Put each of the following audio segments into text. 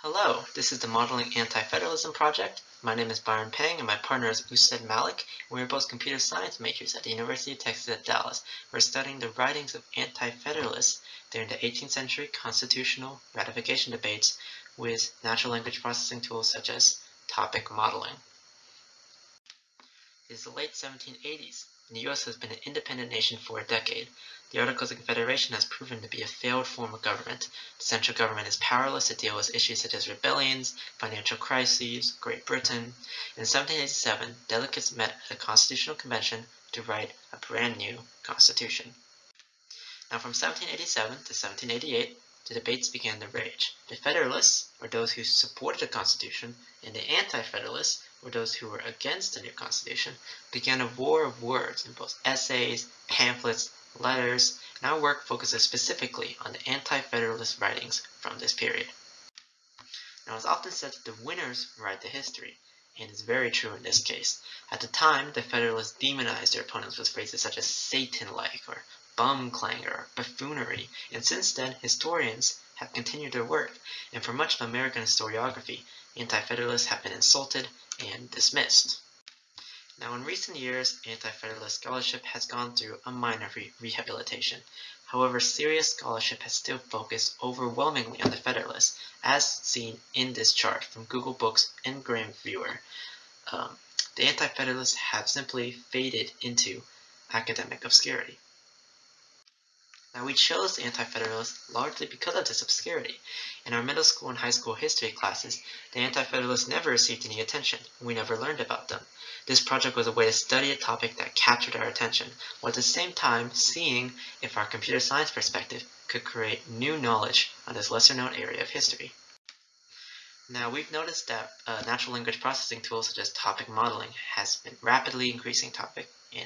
Hello, this is the Modeling Anti-Federalism Project. My name is Byron Pang and my partner is Used Malik, and we are both computer science majors at the University of Texas at Dallas. We're studying the writings of anti-federalists during the 18th century constitutional ratification debates with natural language processing tools such as topic modeling. It is the late 1780s, and the U.S. has been an independent nation for a decade. The Articles of Confederation has proven to be a failed form of government. The central government is powerless to deal with issues such as rebellions, financial crises, Great Britain. In 1787, delegates met at a constitutional convention to write a brand new constitution. Now from 1787 to 1788, the debates began to rage. The Federalists, or those who supported the Constitution, and the Anti-Federalists, or those who were against the new Constitution, began a war of words in both essays, pamphlets, letters, and our work focuses specifically on the Anti-Federalist writings from this period. Now it's often said that the winners write the history, and it's very true in this case. At the time, the Federalists demonized their opponents with phrases such as Satan-like, or bum-clanger, or buffoonery, and since then, historians have continued their work, and for much of American historiography, Anti-Federalists have been insulted and dismissed. Now in recent years, Anti-Federalist scholarship has gone through a minor rehabilitation. However, serious scholarship has still focused overwhelmingly on the Federalists, as seen in this chart from Google Books and Graham Viewer. The Anti-Federalists have simply faded into academic obscurity. Now we chose Anti-Federalists largely because of this obscurity. In our middle school and high school history classes, the Anti-Federalists never received any attention, and we never learned about them. This project was a way to study a topic that captured our attention, while at the same time seeing if our computer science perspective could create new knowledge on this lesser-known area of history. Now we've noticed that natural language processing tools such as topic modeling has been rapidly increasing topic in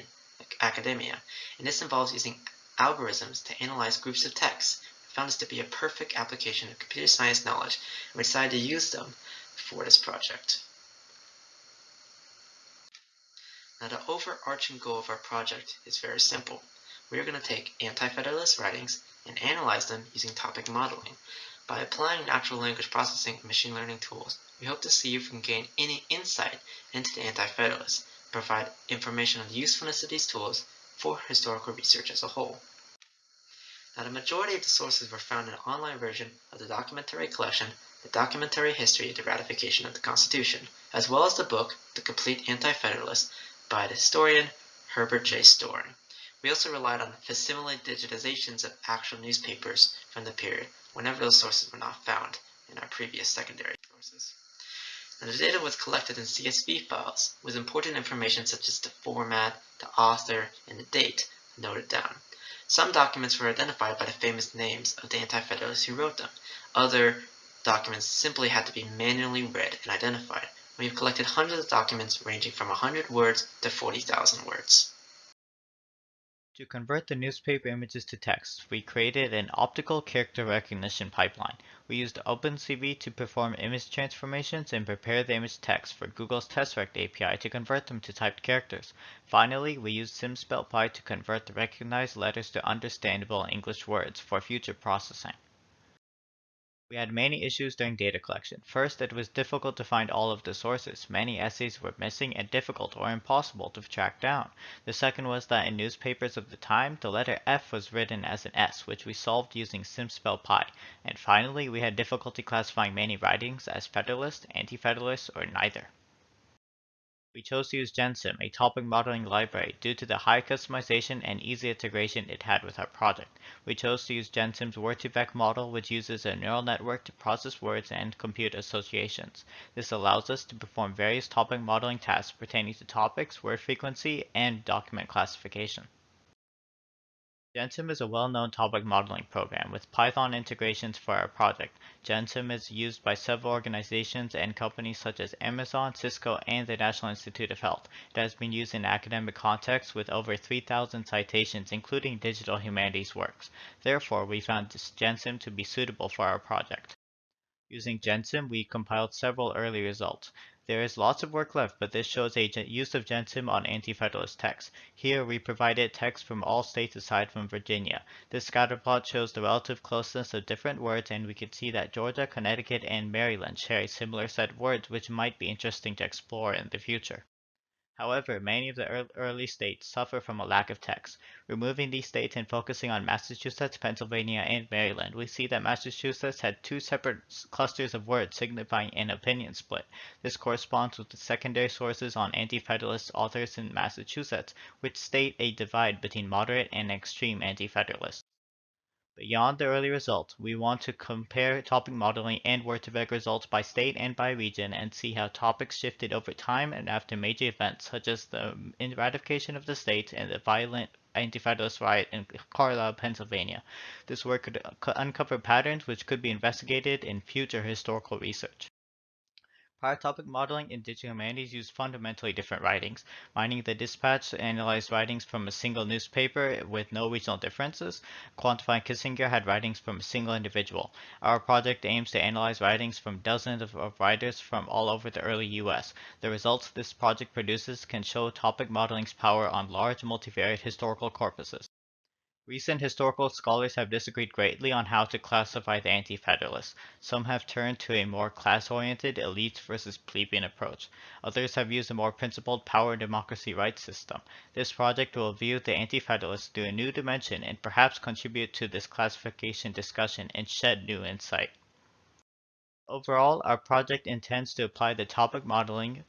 academia, and this involves using algorithms to analyze groups of text. We found this to be a perfect application of computer science knowledge, and we decided to use them for this project. Now the overarching goal of our project is very simple. We are going to take Anti-Federalist writings and analyze them using topic modeling. By applying natural language processing and machine learning tools, we hope to see if we can gain any insight into the Anti-Federalists and provide information on the usefulness of these tools for historical research as a whole. Now the majority of the sources were found in an online version of the documentary collection, The Documentary History of the Ratification of the Constitution, as well as the book, The Complete Anti-Federalist, by the historian Herbert J. Storing. We also relied on facsimile digitizations of actual newspapers from the period whenever those sources were not found in our previous secondary sources. Now, the data was collected in CSV files with important information such as the format, the author, and the date noted down. Some documents were identified by the famous names of the Anti-Federalists who wrote them. Other documents simply had to be manually read and identified. We have collected hundreds of documents ranging from 100 words to 40,000 words. To convert the newspaper images to text, we created an optical character recognition pipeline. We used OpenCV to perform image transformations and prepare the image text for Google's TestRect API to convert them to typed characters. Finally, we used SimSpellPy to convert the recognized letters to understandable English words for future processing. We had many issues during data collection. First, it was difficult to find all of the sources. Many essays were missing and difficult or impossible to track down. The second was that in newspapers of the time, the letter F was written as an S, which we solved using SimSpellPy. And finally, we had difficulty classifying many writings as Federalist, Anti-Federalist, or neither. We chose to use GenSim, a topic modeling library, due to the high customization and easy integration it had with our project. We chose to use GenSim's word-to-vec model, which uses a neural network to process words and compute associations. This allows us to perform various topic modeling tasks pertaining to topics, word frequency, and document classification. GenSim is a well-known topic modeling program with Python integrations for our project. GenSim is used by several organizations and companies such as Amazon, Cisco, and the National Institute of Health. It has been used in academic contexts with over 3,000 citations, including digital humanities works. Therefore, we found this GenSim to be suitable for our project. Using GenSim, we compiled several early results. There is lots of work left, but this shows a use of GenSim on Anti-Federalist text. Here we provided text from all states aside from Virginia. This scatterplot shows the relative closeness of different words, and we can see that Georgia, Connecticut, and Maryland share a similar set of words, which might be interesting to explore in the future. However, many of the early states suffer from a lack of text. Removing these states and focusing on Massachusetts, Pennsylvania, and Maryland, we see that Massachusetts had two separate clusters of words signifying an opinion split. This corresponds with the secondary sources on anti-federalist authors in Massachusetts, which state a divide between moderate and extreme anti-federalists. Beyond the early results, we want to compare topic modeling and word-to-vec results by state and by region and see how topics shifted over time and after major events such as the ratification of the state and the violent anti-federalist riot in Carlisle, Pennsylvania. This work could uncover patterns which could be investigated in future historical research. Prior topic modeling in digital humanities used fundamentally different writings. Mining the Dispatch analyzed writings from a single newspaper with no regional differences. Quantifying Kissinger had writings from a single individual. Our project aims to analyze writings from dozens of writers from all over the early US. The results this project produces can show topic modeling's power on large multivariate historical corpuses. Recent historical scholars have disagreed greatly on how to classify the Anti-Federalists. Some have turned to a more class-oriented elite versus plebeian approach. Others have used a more principled power and democracy rights system. This project will view the Anti-Federalists through a new dimension and perhaps contribute to this classification discussion and shed new insight. Overall, our project intends to apply the topic modeling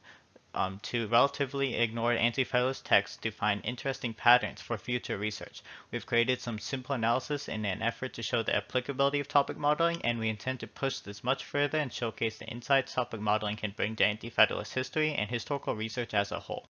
to relatively ignored anti-federalist texts to find interesting patterns for future research. We've created some simple analysis in an effort to show the applicability of topic modeling, and we intend to push this much further and showcase the insights topic modeling can bring to anti-federalist history and historical research as a whole.